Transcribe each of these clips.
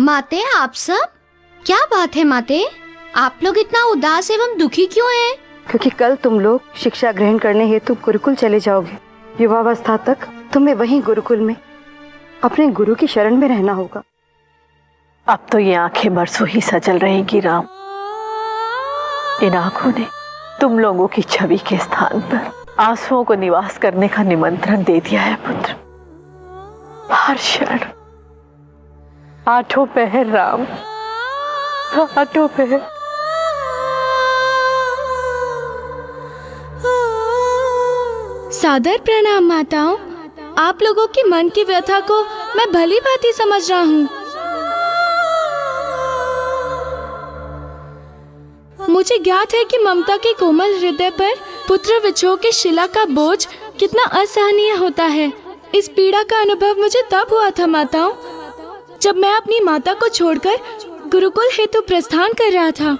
माते, आप सब क्या बात है माते? आप लोग इतना उदास एवं दुखी क्यों हैं? क्योंकि कल तुम लोग शिक्षा ग्रहण करने हेतु गुरुकुल चले जाओगे। युवावस्था तक तुम्हें वहीं गुरुकुल में अपने गुरु की शरण में रहना होगा। अब तो ये आंखें बरसों ही सजल रहेंगी राम। इन आंखों ने तुम लोगों की छवि के स्थान पर आंसुओं को निवास करने का निमंत्रण दे दिया है पुत्र। हर क्षण आठों पहर राम, आठों पहर। सादर प्रणाम माताओं। आप लोगों की मन की व्यथा को मैं भली भांति समझ रहा हूँ। मुझे ज्ञात है कि ममता के कोमल हृदय पर पुत्र विछोह के शिला का बोझ कितना असहनीय होता है। इस पीड़ा का अनुभव मुझे तब हुआ था माताओं, जब मैं अपनी माता को छोड़कर गुरुकुल हेतु प्रस्थान कर रहा था।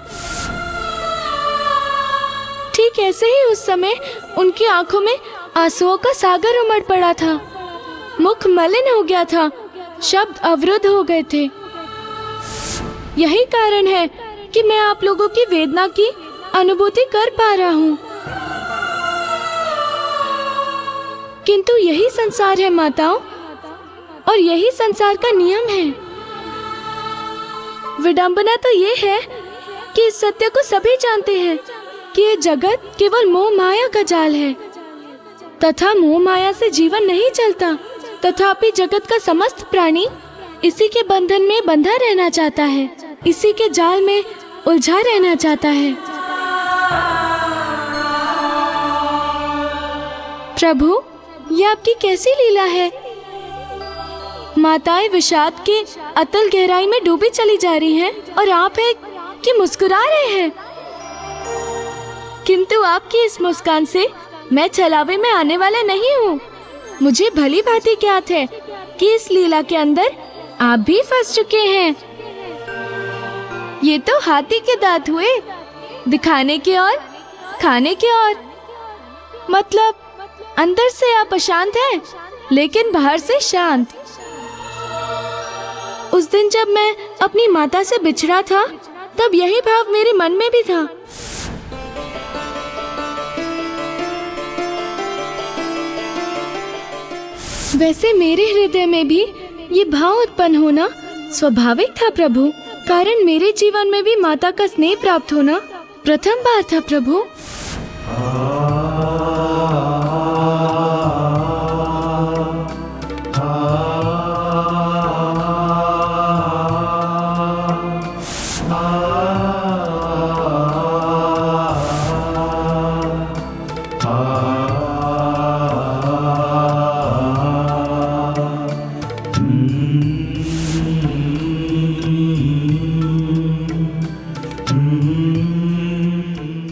ठीक ऐसे ही उस समय उनकी आंखों में आंसुओं का सागर उमड़ पड़ा था। मुख मलिन हो गया था, शब्द अवरुद्ध हो गए थे। यही कारण है कि मैं आप लोगों की वेदना की अनुभूति कर पा रहा हूँ। किंतु यही संसार है माताओं, और यही संसार का नियम है। विडंबना तो ये है कि इस सत्य को सभी जानते हैं कि ये जगत केवल मोह माया का जाल है, तथा मोह माया से जीवन नहीं चलता। तथापि जगत का समस्त प्राणी इसी के बंधन में बंधा रहना चाहता है, इसी के जाल में उलझा रहना चाहता है। प्रभु, यह आपकी कैसी लीला है? माताएं विषाद के अतल गहराई में डूबी चली जा रही हैं, और आप हैं कि मुस्कुरा रहे हैं। किंतु आपकी इस मुस्कान से मैं छलावे में आने वाला नहीं हूँ। मुझे भली भांति ज्ञात है कि इस लीला के अंदर आप भी फंस चुके हैं। ये तो हाथी के दांत हुए, दिखाने के और खाने के और। मतलब अंदर से आप अशांत हैं, लेकिन बाहर से शांत। उस दिन जब मैं अपनी माता से बिछड़ा था, तब यही भाव मेरे मन में भी था। वैसे मेरे हृदय में भी ये भाव उत्पन्न होना स्वाभाविक था प्रभु, कारण मेरे जीवन में भी माता का स्नेह प्राप्त होना प्रथम बार था प्रभु।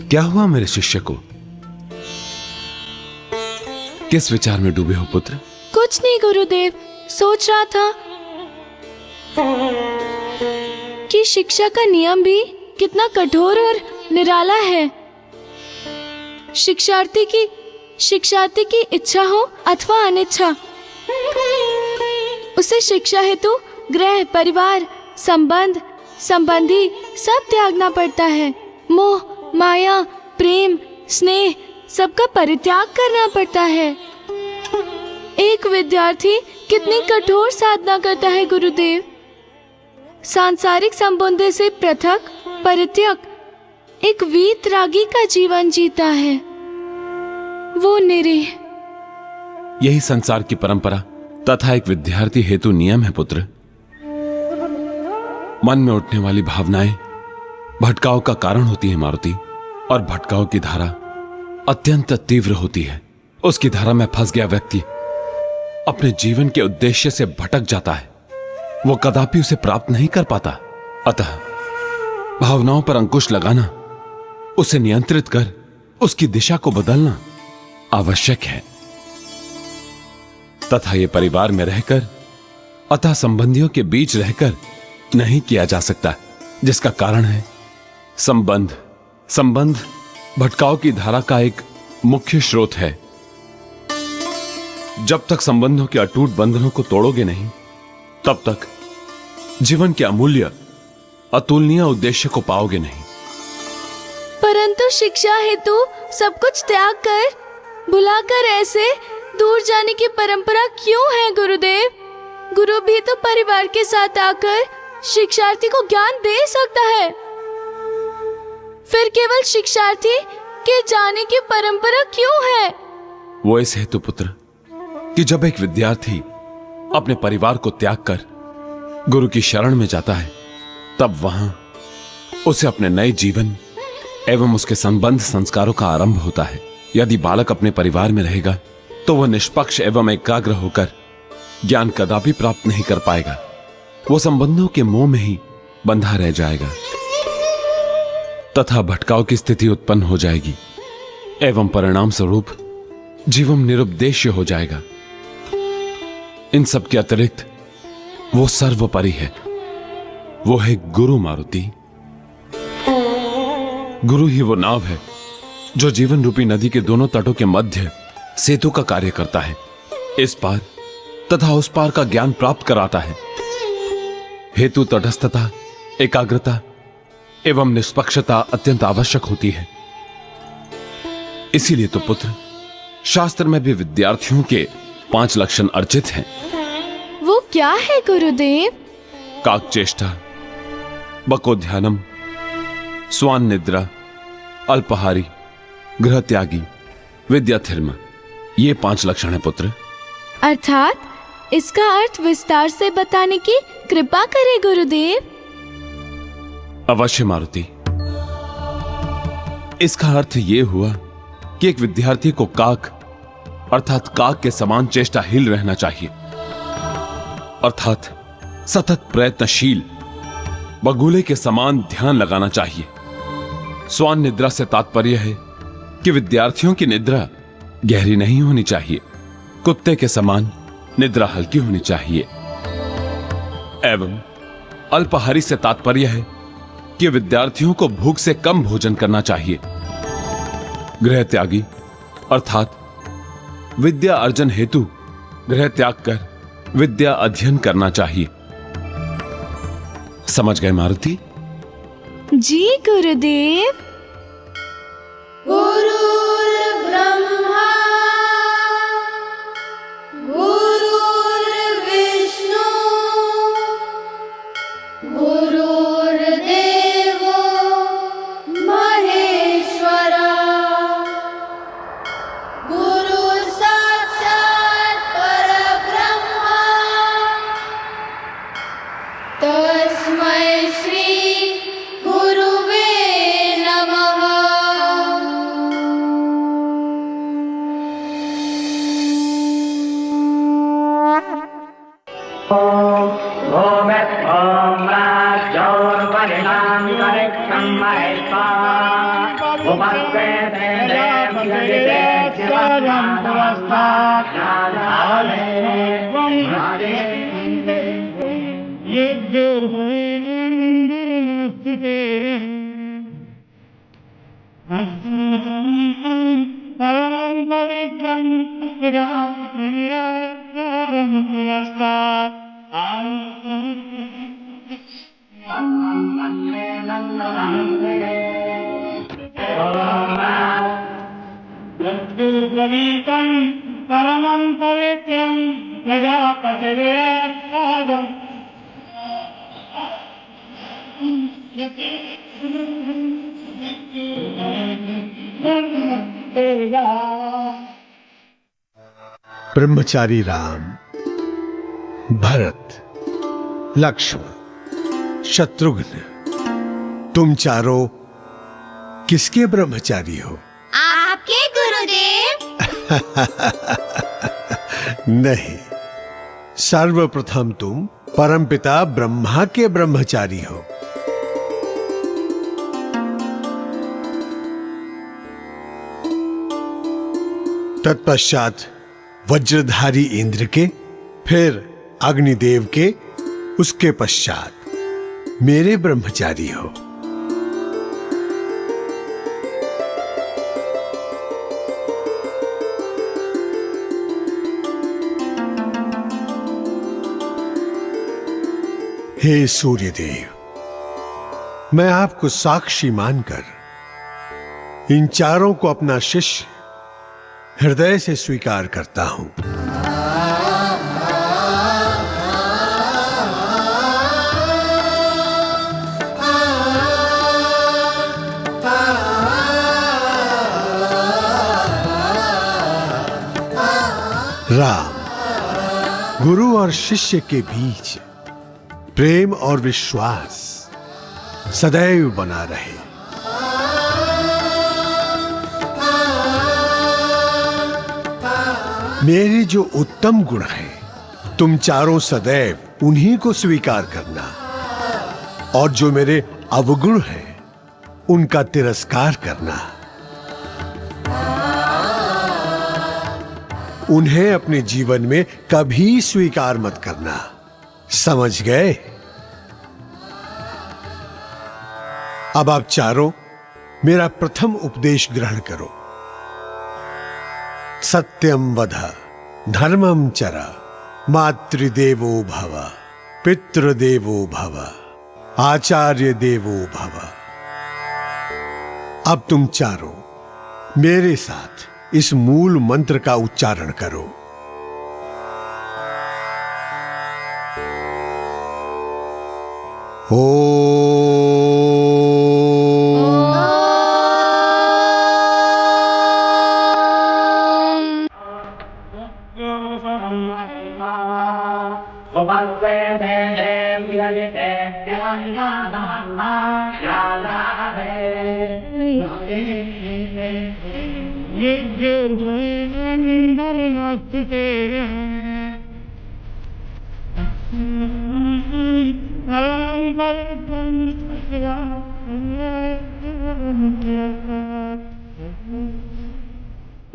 क्या हुआ मेरे शिष्य को? किस विचार में डूबे हो पुत्र? कुछ नहीं गुरुदेव, सोच रहा था कि शिक्षा का नियम भी कितना कठोर और निराला है। शिक्षार्थी की इच्छा हो अथवा अनिच्छा, उसे शिक्षा हेतु गृह, परिवार, संबंध, संबंधी सब त्यागना पड़ता है। मोह, माया, प्रेम, स्नेह सबका परित्याग करना पड़ता है। एक विद्यार्थी कितनी कठोर साधना करता है गुरुदेव। सांसारिक संबंधों से पृथक, परित्यक्त एक वीतरागी का जीवन जीता है, वो निरीह। यही संसार की परंपरा तथा एक विद्यार्थी हेतु नियम है पुत्र। मन में उठने वाली भावनाएं भटकाव का कारण होती है मारुति, और भटकाव की धारा अत्यंत तीव्र होती है। उसकी धारा में फंस गया व्यक्ति अपने जीवन के उद्देश्य से भटक जाता है, वो कदापि उसे प्राप्त नहीं कर पाता। अतः भावनाओं पर अंकुश लगाना, उसे नियंत्रित कर उसकी दिशा को बदलना आवश्यक है। तथा ये परिवार में रहकर अतः संबंधियों के बीच रहकर नहीं किया जा सकता, जिसका कारण है संबंध भटकाव की धारा का एक मुख्य स्रोत है। जब तक संबंधों के अटूट बंधनों को तोड़ोगे नहीं, तब तक जीवन के अमूल्य अतुलनीय उद्देश्य को पाओगे नहीं। परंतु शिक्षा हेतु सब कुछ त्याग कर बुलाकर ऐसे दूर जाने की परंपरा क्यों है गुरुदेव? गुरु भी तो परिवार के साथ आकर शिक्षार्थी को ज्ञान दे सकता है। फिर केवल शिक्षार्थी के जाने की परंपरा क्यों है? वो इस हेतु पुत्र कि जब एक विद्यार्थी अपने परिवार को त्याग कर गुरु की शरण में जाता है, तब वहां उसे अपने नए जीवन एवं उसके संबंध संस्कारों का आरंभ होता है। यदि बालक अपने परिवार में रहेगा तो वह निष्पक्ष एवं एकाग्र होकर ज्ञान कदापि प्राप्त नहीं कर पाएगा। वो संबंधों के मोह में ही बंधा रह जाएगा तथा भटकाव की स्थिति उत्पन्न हो जाएगी एवं परिणाम स्वरूप जीवन निरुद्देश्य हो जाएगा। इन सब के अतिरिक्त वो सर्वोपरि है, वो है गुरु मारुति। गुरु ही वो नाव है जो जीवन रूपी नदी के दोनों तटों के मध्य सेतु का कार्य करता है। इस पार तथा उस पार का ज्ञान प्राप्त कराता है। हेतु तटस्थता, एकाग्रता एवं निष्पक्षता अत्यंत आवश्यक होती है। इसीलिए तो पुत्र शास्त्र में भी विद्यार्थियों के 5 लक्षण अर्चित हैं। वो क्या है गुरुदेव? काकचेष्टा, बकोध्यानम, स्वान निद्रा, अल्पहारी, गृह त्यागी, विद्याथिर्म, ये 5 लक्षण है पुत्र। अर्थात इसका अर्थ विस्तार से बताने की कृपा करें गुरुदेव। अवश्य मारुति। इसका अर्थ यह हुआ कि एक विद्यार्थी को काक अर्थात काक के समान चेष्टाहील रहना चाहिए, अर्थात सतत प्रयत्नशील, बगुले के समान ध्यान लगाना चाहिए। स्वान निद्रा से तात्पर्य है कि विद्यार्थियों की निद्रा गहरी नहीं होनी चाहिए, कुत्ते के समान निद्रा हल्की होनी चाहिए। एवं अल्पाहारी से तात्पर्य है कि विद्यार्थियों को भूख से कम भोजन करना चाहिए। गृह त्यागी अर्थात विद्या अर्जन हेतु गृह त्याग कर विद्या अध्ययन करना चाहिए। समझ गए मारुति? जी गुरुदेव। गुरुर्ब्रह्मा गुरुर्विष्णु गुरुर्देवो महेश्वरा गुरुः साक्षात् परब्रह्मा तस्मै श्री गुरुवे नमः। परमं पवित्रं प्रजापतिरेकपादम् ब्रह्मचारी राम, भरत, लक्ष्मण, शत्रुघ्न, तुम चारों किसके ब्रह्मचारी हो? आपके गुरुदेव। नहीं, सर्वप्रथम तुम परमपिता ब्रह्मा के ब्रह्मचारी हो। तत्पश्चात वज्रधारी इंद्र के, फिर अग्निदेव के, उसके पश्चात मेरे ब्रह्मचारी हो। हे सूर्यदेव, मैं आपको साक्षी मानकर इन चारों को अपना शिष्य हृदय से स्वीकार करता हूं। राम, गुरु और शिष्य के बीच प्रेम और विश्वास सदैव बना रहे। मेरे जो उत्तम गुण हैं, तुम चारों सदैव उन्हीं को स्वीकार करना, और जो मेरे अवगुण हैं, उनका तिरस्कार करना। उन्हें अपने जीवन में कभी स्वीकार मत करना, समझ गए? अब आप चारों मेरा प्रथम उपदेश ग्रहण करो। सत्यम वद, धर्मम चर, मातृदेवो भव, पितृदेवो भव, आचार्य देवो भव। अब तुम चारों मेरे साथ इस मूल मंत्र का उच्चारण करो।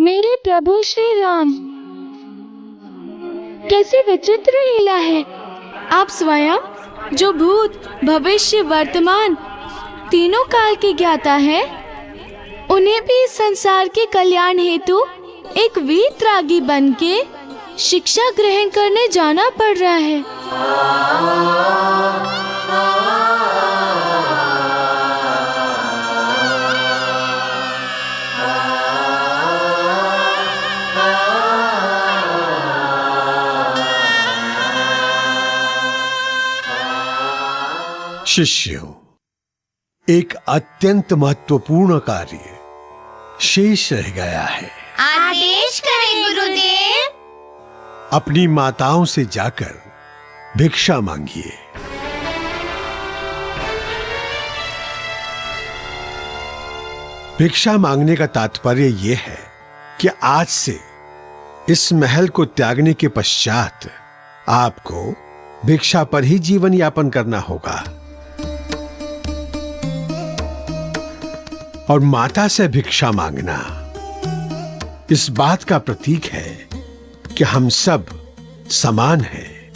मेरे प्रभु श्री राम, कैसी विचित्र लीला है। आप स्वयं जो भूत, भविष्य, वर्तमान तीनों काल के ज्ञाता है, उन्हें भी इस संसार के कल्याण हेतु एक वीतरागी बनके शिक्षा ग्रहण करने जाना पड़ रहा है। शिष्यों, एक अत्यंत महत्वपूर्ण कार्य शेष रह गया है। आदेश करें गुरुदेव। अपनी माताओं से जाकर भिक्षा मांगिए। भिक्षा मांगने का तात्पर्य यह है कि आज से इस महल को त्यागने के पश्चात आपको भिक्षा पर ही जीवन यापन करना होगा। और माता से भिक्षा मांगना इस बात का प्रतीक है कि हम सब समान हैं।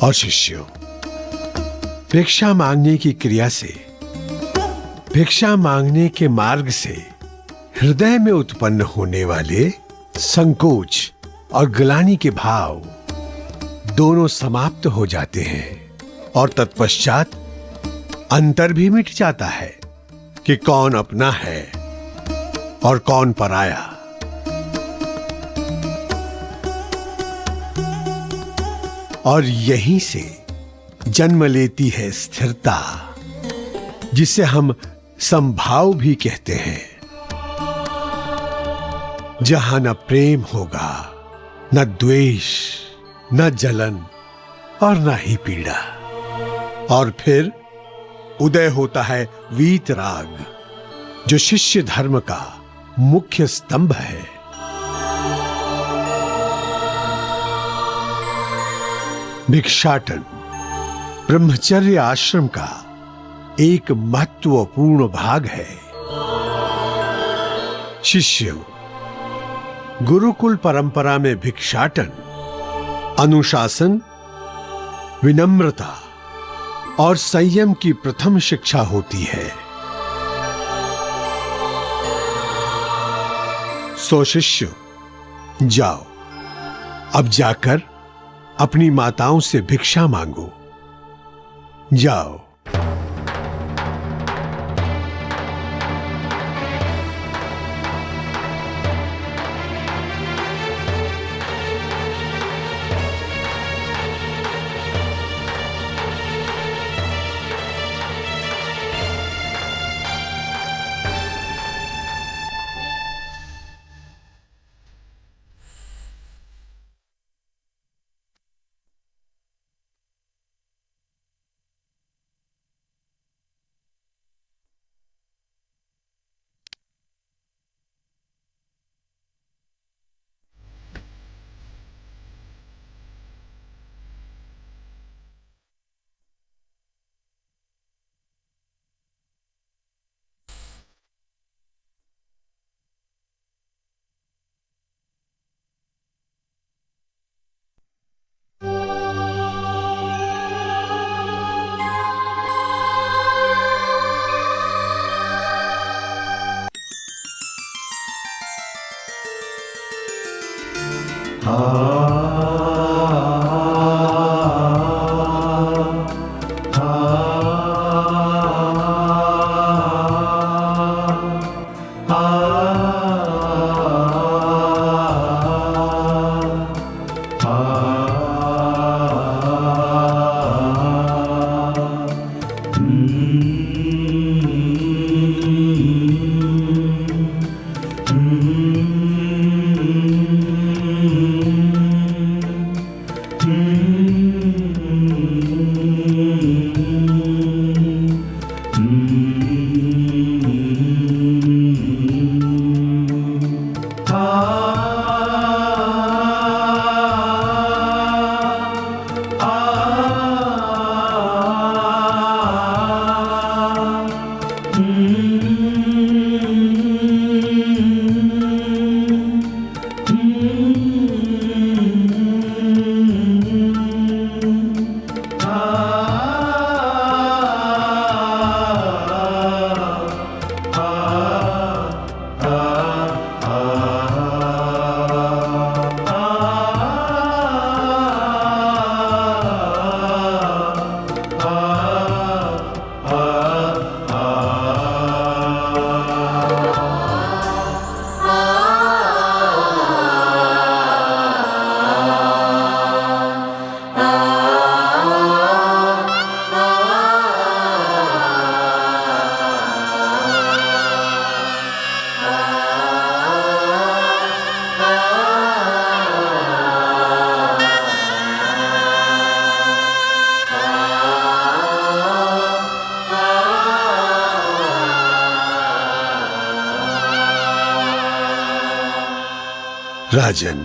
और शिष्यों, भिक्षा मांगने की क्रिया से, भिक्षा मांगने के मार्ग से हृदय में उत्पन्न होने वाले संकोच और ग्लानि के भाव दोनों समाप्त हो जाते हैं, और तत्पश्चात अंतर भी मिट जाता है कि कौन अपना है और कौन पराया। और यहीं से जन्म लेती है स्थिरता, जिसे हम समभाव भी कहते हैं। जहां न प्रेम होगा, न द्वेष, न जलन और न ही पीड़ा। और फिर उदय होता है वीतराग, जो शिष्य धर्म का मुख्य स्तंभ है। भिक्षाटन ब्रह्मचर्य आश्रम का एक महत्वपूर्ण भाग है। शिष्यों, गुरुकुल परंपरा में भिक्षाटन अनुशासन, विनम्रता और संयम की प्रथम शिक्षा होती है। सो शिष्यों, जाओ अब जाकर अपनी माताओं से भिक्षा मांगो। जाओ। राजन,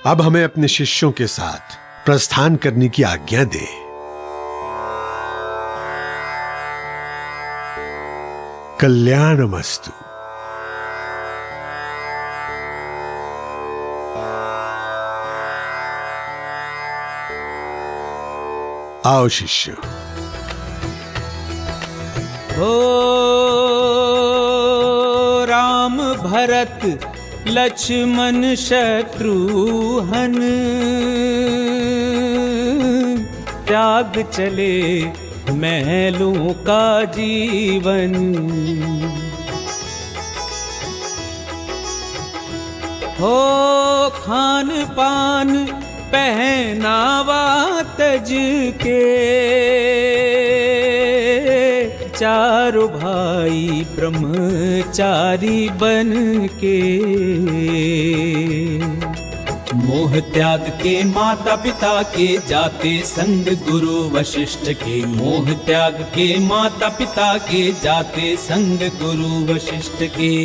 अब हमें अपने शिष्यों के साथ प्रस्थान करने की आज्ञा दे। कल्याणमस्तु। आओ शिष्य। ओ राम भरत लक्ष्मण शत्रुघ्न त्याग चले महलों का जीवन। हो खान पान पहनावा तज के चारों भाई ब्रह्मचारी बन के। मोह त्याग के माता पिता के जाते संग गुरु वशिष्ठ के। मोह त्याग के माता पिता के जाते संग गुरु वशिष्ठ के।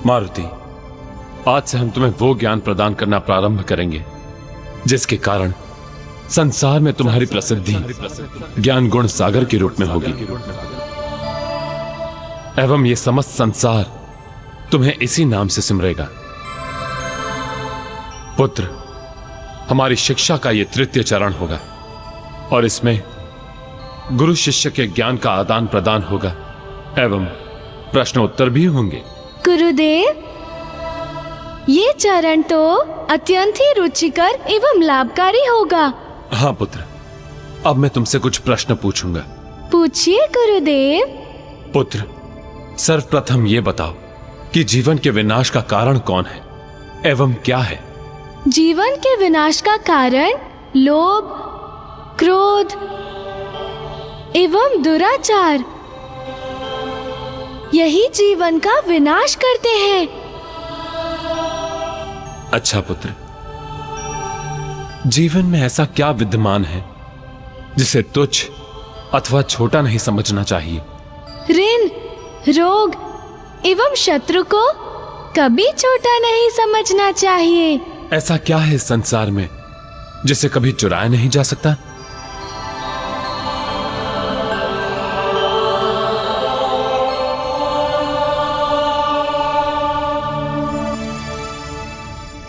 मारुति, आज से हम तुम्हें वो ज्ञान प्रदान करना प्रारंभ करेंगे जिसके कारण संसार में तुम्हारी प्रसिद्धि ज्ञान गुण सागर के रूप में होगी एवं ये समस्त संसार तुम्हें इसी नाम से सिमरेगा। पुत्र, हमारी शिक्षा का ये तृतीय चरण होगा और इसमें गुरु शिष्य के ज्ञान का आदान प्रदान होगा एवं प्रश्न उत्तर भी होंगे। गुरुदेव, ये चरण तो अत्यंत ही रुचिकर एवं लाभकारी होगा। हाँ पुत्र, अब मैं तुमसे कुछ प्रश्न पूछूंगा। पूछिए गुरुदेव। पुत्र, सर्वप्रथम ये बताओ कि जीवन के विनाश का कारण कौन है एवं क्या है? जीवन के विनाश का कारण लोभ, क्रोध एवं दुराचार, यही जीवन का विनाश करते हैं। अच्छा पुत्र, जीवन में ऐसा क्या विद्यमान है जिसे तुच्छ अथवा छोटा नहीं समझना चाहिए? ऋण, रोग एवं शत्रु को कभी छोटा नहीं समझना चाहिए। ऐसा क्या है इस संसार में जिसे कभी चुराया नहीं जा सकता?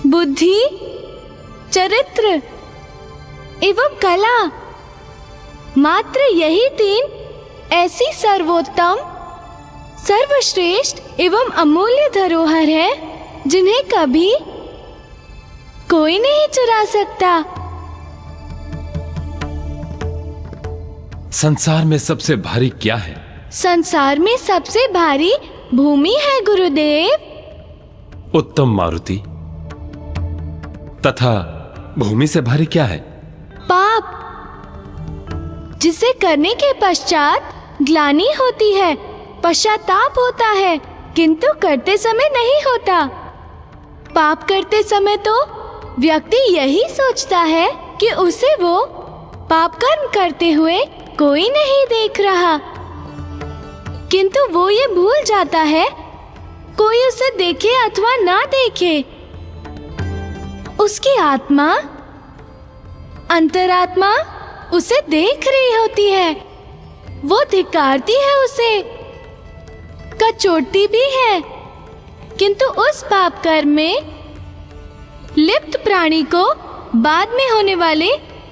बुद्धि, चरित्र एवं कला, मात्र यही तीन ऐसी सर्वोत्तम, सर्वश्रेष्ठ एवं अमूल्य धरोहर है जिन्हें कभी कोई नहीं चुरा सकता। संसार में सबसे भारी क्या है? संसार में सबसे भारी भूमि है गुरुदेव। उत्तम मारुति, तथा भूमि से भारी क्या है? पाप, जिसे करने के पश्चात ग्लानि होती है, पश्चाताप होता है, किंतु करते समय नहीं होता। पाप करते समय तो व्यक्ति यही सोचता है कि उसे वो पाप कर्म करते हुए कोई नहीं देख रहा, किंतु वो ये भूल जाता है कोई उसे देखे अथवा ना देखे। उसकी आत्मा, अंतरात्मा उसे देख रही होती है, वो धिक्कारती है, उसे कचोटती भी है, किंतु उस पाप कर्म में लिप्त प्राणी को बाद में होने वाले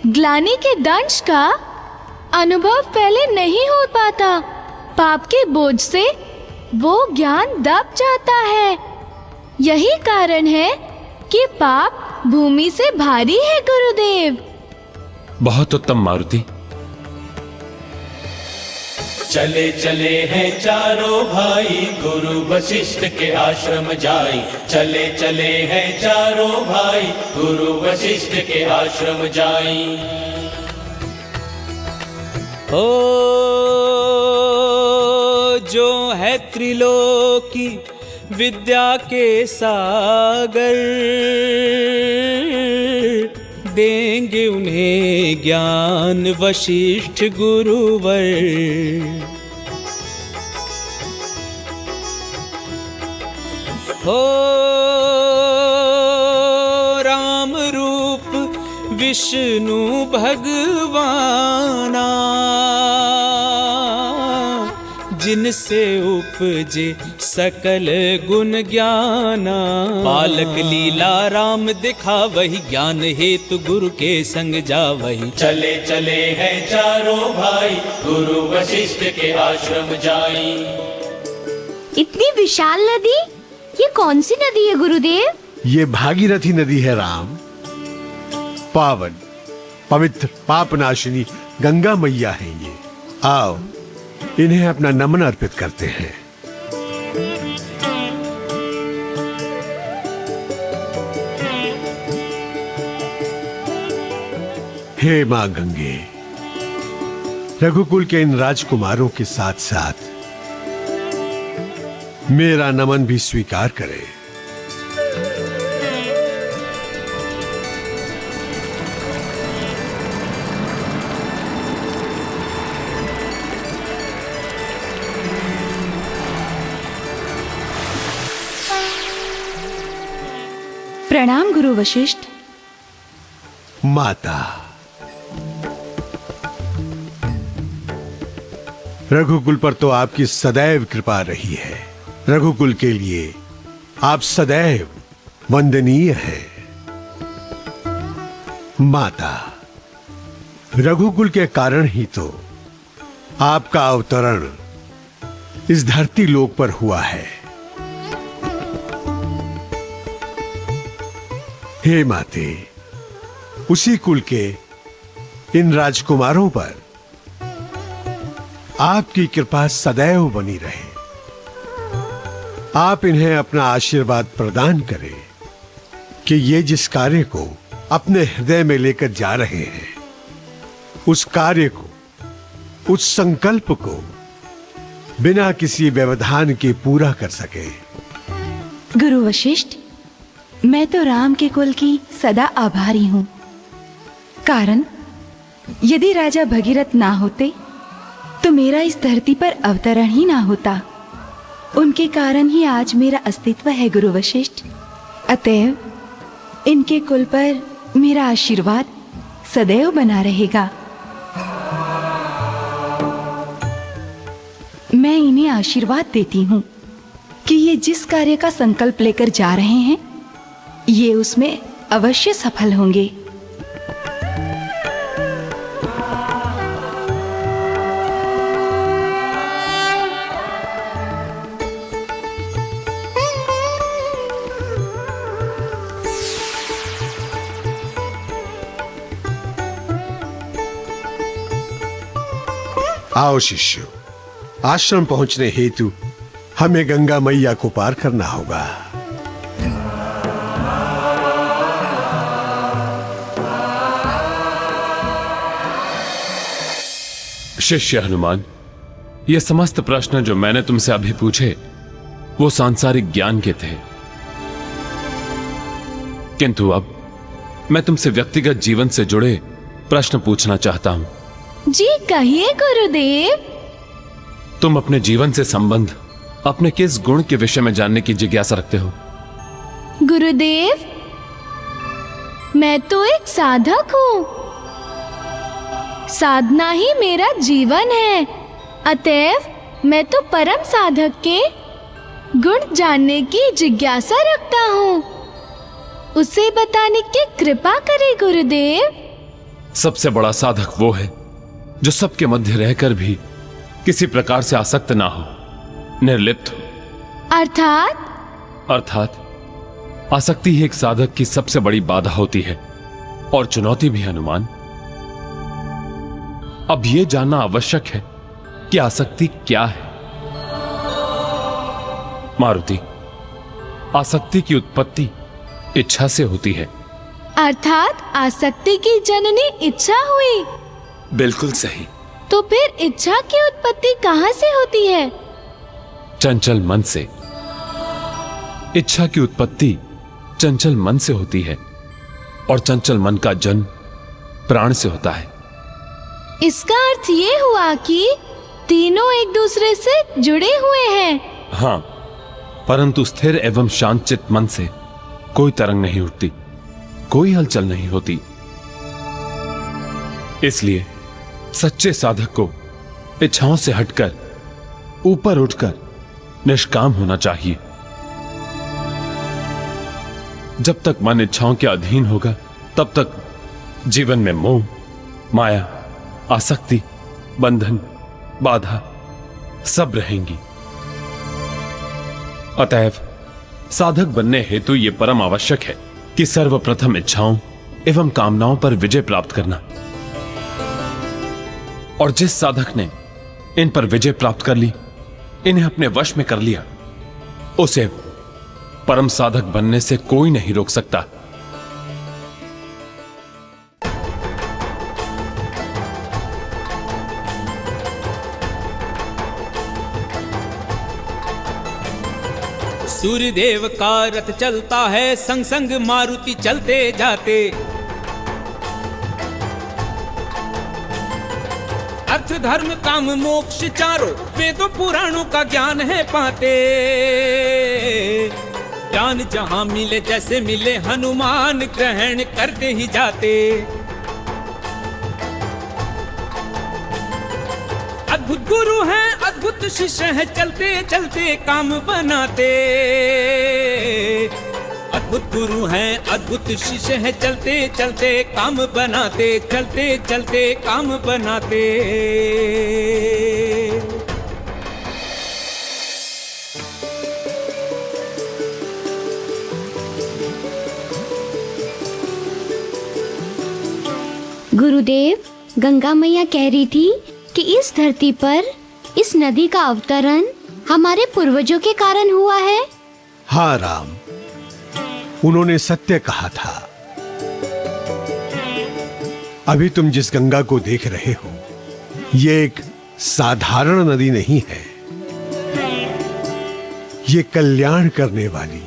ग्लानि के दंश का अनुभव पहले नहीं हो पाता। पाप के बोझ से वो ज्ञान दब जाता है। यही कारण है कि पाप भूमि से भारी है गुरुदेव। बहुत उत्तम मारुति। चले चले हैं चारों भाई गुरु वशिष्ठ के आश्रम जाई। चले चले हैं चारों भाई गुरु वशिष्ठ के आश्रम जाई। ओ जो है त्रिलोकी विद्या के सागर, देंगे उन्हें ज्ञान वशिष्ठ गुरुवर। हो राम रूप विष्णु भगवाना, जिनसे उपजे सकल गुण ज्ञाना। बालक लीला राम दिखा वही, ज्ञान हेतु गुरु के संग जा वही। चले चले हैं चारों भाई गुरु वशिष्ठ के आश्रम जाई। इतनी विशाल नदी, ये कौन सी नदी है गुरुदेव? ये भागीरथी नदी है राम। पावन पवित्र पापनाशिनी गंगा मैया है ये। आओ इन्हें अपना नमन अर्पित करते हैं। हे मां गंगे, रघुकुल के इन राजकुमारों के साथ साथ मेरा नमन भी स्वीकार करें। प्रणाम गुरु वशिष्ठ। माता, रघुकुल पर तो आपकी सदैव कृपा रही है। रघुकुल के लिए आप सदैव वंदनीय हैं। माता, रघुकुल के कारण ही तो आपका अवतरण इस धरती लोक पर हुआ है। हे माते, उसी कुल के इन राजकुमारों पर आपकी कृपा सदैव बनी रहे। आप इन्हें अपना आशीर्वाद प्रदान करें कि ये जिस कार्य को अपने हृदय में लेकर जा रहे हैं, उस कार्य को, उस संकल्प को बिना किसी व्यवधान के पूरा कर सके। गुरु वशिष्ठ, मैं तो राम के कुल की सदा आभारी हूँ। कारण यदि राजा भगीरथ ना होते तो मेरा इस धरती पर अवतरण ही ना होता। उनके कारण ही आज मेरा अस्तित्व है गुरु वशिष्ठ। अतएव इनके कुल पर मेरा आशीर्वाद सदैव बना रहेगा। मैं इन्हें आशीर्वाद देती हूँ कि ये जिस कार्य का संकल्प लेकर जा रहे हैं, ये उसमें अवश्य सफल होंगे। आओ शिष्यों, आश्रम पहुंचने हेतु हमें गंगा मैया को पार करना होगा। शिष्य हनुमान, ये समस्त प्रश्न जो मैंने तुमसे अभी पूछे वो सांसारिक ज्ञान के थे, किंतु अब मैं तुमसे व्यक्तिगत जीवन से जुड़े प्रश्न पूछना चाहता हूं। जी कहिए गुरुदेव। तुम अपने जीवन से संबंध अपने किस गुण के विषय में जानने की जिज्ञासा रखते हो? गुरुदेव, मैं तो एक साधक हूँ। साधना ही मेरा जीवन है। अतएव मैं तो परम साधक के गुण जानने की जिज्ञासा रखता हूँ। उसे बताने की कृपा करें गुरुदेव। सबसे बड़ा साधक वो है जो सबके मध्य रहकर भी किसी प्रकार से आसक्त ना हो, निर्लिप्त हो। अर्थात आसक्ति ही एक साधक की सबसे बड़ी बाधा होती है और चुनौती भी, हनुमान। अब यह जानना आवश्यक है कि आसक्ति क्या है। मारुति, आसक्ति की उत्पत्ति इच्छा से होती है। अर्थात आसक्ति की जननी इच्छा हुई। बिल्कुल सही। तो फिर इच्छा की उत्पत्ति कहां से होती है? चंचल मन से। इच्छा की उत्पत्ति चंचल मन से होती है और चंचल मन का जन्म प्राण से होता है। इसका अर्थ ये हुआ कि तीनों एक दूसरे से जुड़े हुए हैं। हाँ, परंतु स्थिर एवं शांत चित्त मन से कोई तरंग नहीं उठती, कोई हलचल नहीं होती। इसलिए सच्चे साधक को इच्छाओं से हटकर ऊपर उठकर निष्काम होना चाहिए। जब तक मन इच्छाओं के अधीन होगा तब तक जीवन में मोह, माया, आसक्ति, बंधन, बाधा सब रहेंगी। अतएव साधक बनने हेतु यह परम आवश्यक है कि सर्वप्रथम इच्छाओं एवं कामनाओं पर विजय प्राप्त करना। और जिस साधक ने इन पर विजय प्राप्त कर ली, इन्हें अपने वश में कर लिया, उसे परम साधक बनने से कोई नहीं रोक सकता। सूर्यदेव का रथ चलता है, संग संग मारुति चलते जाते। अर्थ धर्म काम मोक्ष चारों वेदों पुराणों का ज्ञान है पाते। ज्ञान जहां मिले जैसे मिले, हनुमान ग्रहण करते ही जाते। अद्भुत गुरु हैं, अद्भुत शिष्य हैं, चलते चलते काम बनाते। अद्भुत गुरु हैं, अद्भुत शिष्य हैं, चलते चलते काम बनाते, चलते चलते काम बनाते। गुरुदेव, गंगा मैया कह रही थी कि इस धरती पर इस नदी का अवतरण हमारे पूर्वजों के कारण हुआ है। हाँ राम, उन्होंने सत्य कहा था। अभी तुम जिस गंगा को देख रहे हो, ये एक साधारण नदी नहीं है। ये कल्याण करने वाली,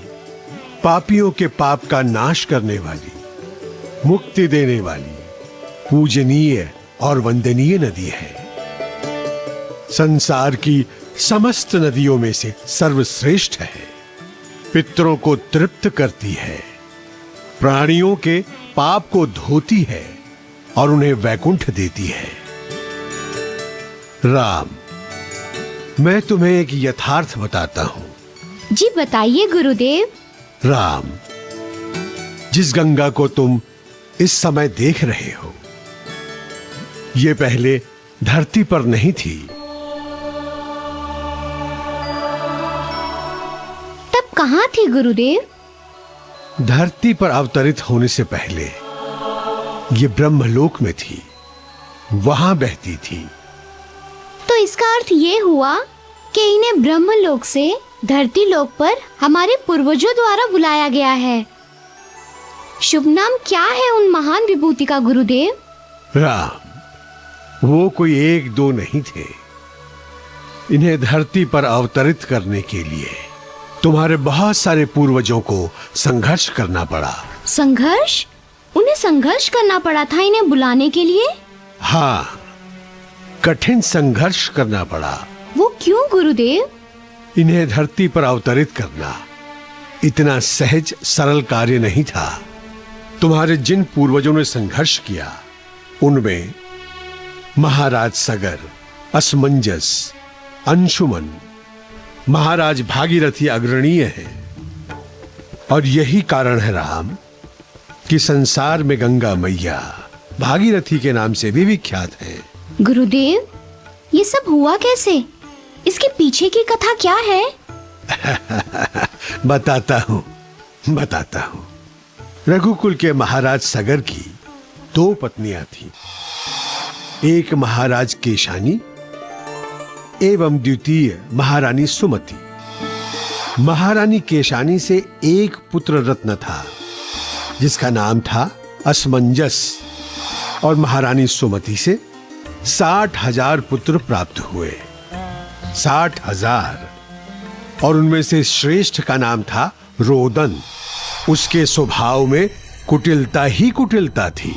पापियों के पाप का नाश करने वाली, मुक्ति देने वाली, पूजनीय और वंदनीय नदी है। संसार की समस्त नदियों में से सर्वश्रेष्ठ है। पितरों को तृप्त करती है, प्राणियों के पाप को धोती है और उन्हें वैकुंठ देती है। राम, मैं तुम्हें एक यथार्थ बताता हूं। जी बताइए गुरुदेव। राम, जिस गंगा को तुम इस समय देख रहे हो, ये पहले धरती पर नहीं थी। तब कहाँ थी गुरुदेव? धरती पर अवतरित होने से पहले ये ब्रह्मलोक में थी, वहां बहती थी। तो इसका अर्थ ये हुआ कि इन्हें ब्रह्मलोक से धरती लोक पर हमारे पूर्वजों द्वारा बुलाया गया है। शुभ नाम क्या है उन महान विभूति का गुरुदेव? राम, वो कोई एक दो नहीं थे। इन्हें धरती पर अवतरित करने के लिए तुम्हारे बहुत सारे पूर्वजों को संघर्ष करना पड़ा। संघर्ष? उन्हें संघर्ष करना पड़ा था इन्हें बुलाने के लिए? हाँ, कठिन संघर्ष करना पड़ा। वो क्यों गुरुदेव? इन्हें धरती पर अवतरित करना इतना सहज सरल कार्य नहीं था। तुम्हारे जिन पूर्वजों ने संघर्ष किया, उनमें महाराज सगर, असमंजस, अंशुमन, महाराज भागीरथी अग्रणीय हैं। और यही कारण है राम कि संसार में गंगा मैया भागीरथी के नाम से भी विख्यात हैं। गुरुदेव, ये सब हुआ कैसे? इसके पीछे की कथा क्या है? बताता हूँ। रघुकुल के महाराज सगर की दो पत्नियां थीं। एक महाराज केशानी एवं द्वितीय महारानी सुमति। महारानी केशानी से एक पुत्र रत्न था जिसका नाम था असमंजस, और महारानी सुमति से 60,000 पुत्र प्राप्त हुए। 60,000। और उनमें से श्रेष्ठ का नाम था रोदन। उसके स्वभाव में कुटिलता ही कुटिलता थी।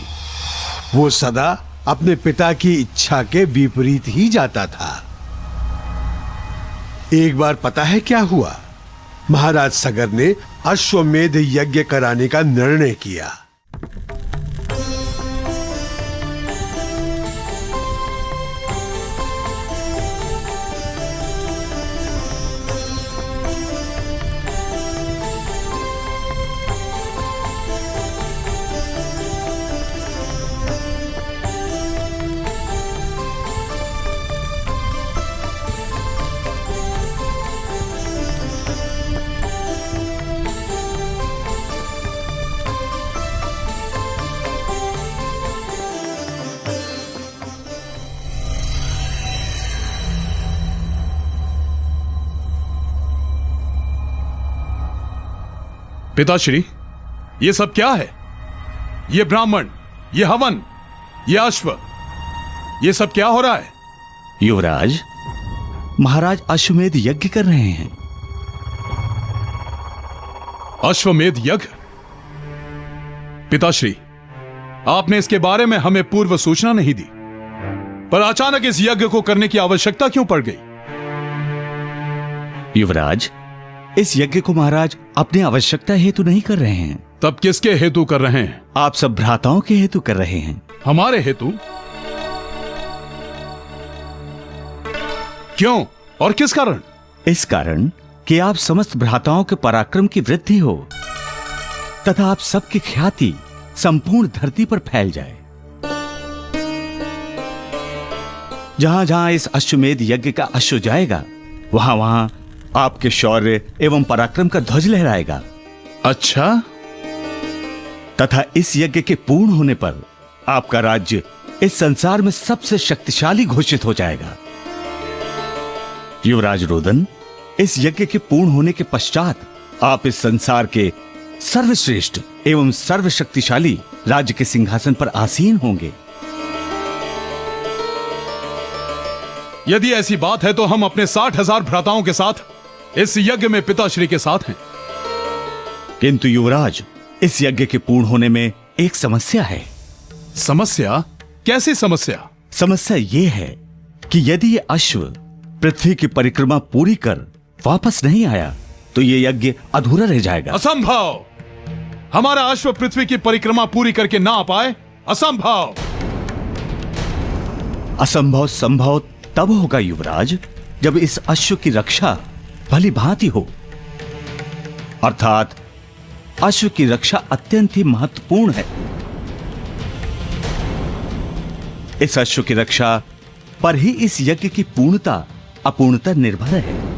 वो सदा अपने पिता की इच्छा के विपरीत ही जाता था। एक बार पता है क्या हुआ? महाराज सगर ने अश्वमेध यज्ञ कराने का निर्णय किया। पिताश्री, ये सब क्या है? ये ब्राह्मण, ये हवन, ये अश्व, ये सब क्या हो रहा है? युवराज, महाराज अश्वमेध यज्ञ कर रहे हैं। अश्वमेध यज्ञ? पिताश्री, आपने इसके बारे में हमें पूर्व सूचना नहीं दी, पर अचानक इस यज्ञ को करने की आवश्यकता क्यों पड़ गई? युवराज, इस यज्ञ को महाराज अपनी आवश्यकता हेतु नहीं कर रहे हैं। तब किसके हेतु कर रहे हैं? आप सब भ्राताओं के हेतु कर रहे हैं। हमारे हेतु? क्यों और किस कारण? इस कारण कि आप समस्त भ्राताओं के पराक्रम की वृद्धि हो, तथा आप सबकी ख्याति संपूर्ण धरती पर फैल जाए। जहां जहां इस अश्वमेध यज्ञ का अश्व जाएगा, वहां वहां आपके शौर्य एवं पराक्रम का ध्वज लहराएगा। अच्छा, तथा इस यज्ञ के पूर्ण होने पर आपका राज्य इस संसार में सबसे शक्तिशाली घोषित हो जाएगा। युवराज रोदन, इस यज्ञ के पूर्ण होने के पश्चात आप इस संसार के सर्वश्रेष्ठ एवं सर्वशक्तिशाली राज्य के सिंहासन पर आसीन होंगे। यदि ऐसी बात है तो हम अपने 60,000 भ्राताओं के साथ इस यज्ञ में पिताश्री के साथ हैं। किंतु युवराज, इस यज्ञ के पूर्ण होने में एक समस्या है। समस्या? कैसी समस्या? समस्या यह है कि यदि ये अश्व पृथ्वी की परिक्रमा पूरी कर वापस नहीं आया तो ये यज्ञ अधूरा रह जाएगा। असंभव! हमारा अश्व पृथ्वी की परिक्रमा पूरी करके ना आ पाए? असंभव! असंभव संभव तब होगा युवराज, जब इस अश्व की रक्षा भली भांति हो। अर्थात अश्व की रक्षा अत्यंत ही महत्वपूर्ण है। इस अश्व की रक्षा पर ही इस यज्ञ की पूर्णता अपूर्णता निर्भर है।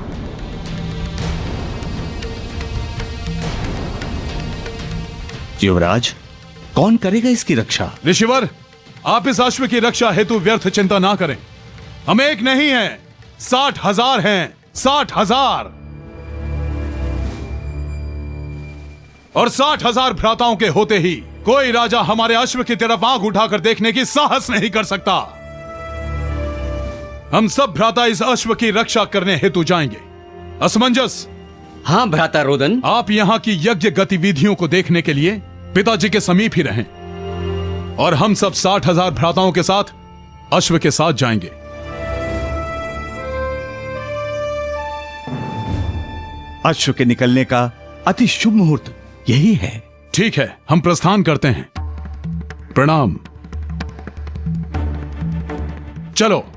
युवराज, कौन करेगा इसकी रक्षा? ऋषिवर, आप इस अश्व की रक्षा हेतु व्यर्थ चिंता ना करें। हम एक नहीं हैं, 60,000 हैं। 60,000 और 60,000 भ्राताओं के होते ही कोई राजा हमारे अश्व की तरफ आंख उठाकर देखने की साहस नहीं कर सकता। हम सब भ्राता इस अश्व की रक्षा करने हेतु जाएंगे। असमंजस? हाँ भ्राता रोदन। आप यहाँ की यज्ञ गतिविधियों को देखने के लिए पिताजी के समीप ही रहें और हम सब 60,000 भ्राताओं के साथ अश्व के साथ जाएंगे। अश्व के निकलने का अति शुभ मुहूर्त यही है। ठीक है, हम प्रस्थान करते हैं। प्रणाम। चलो।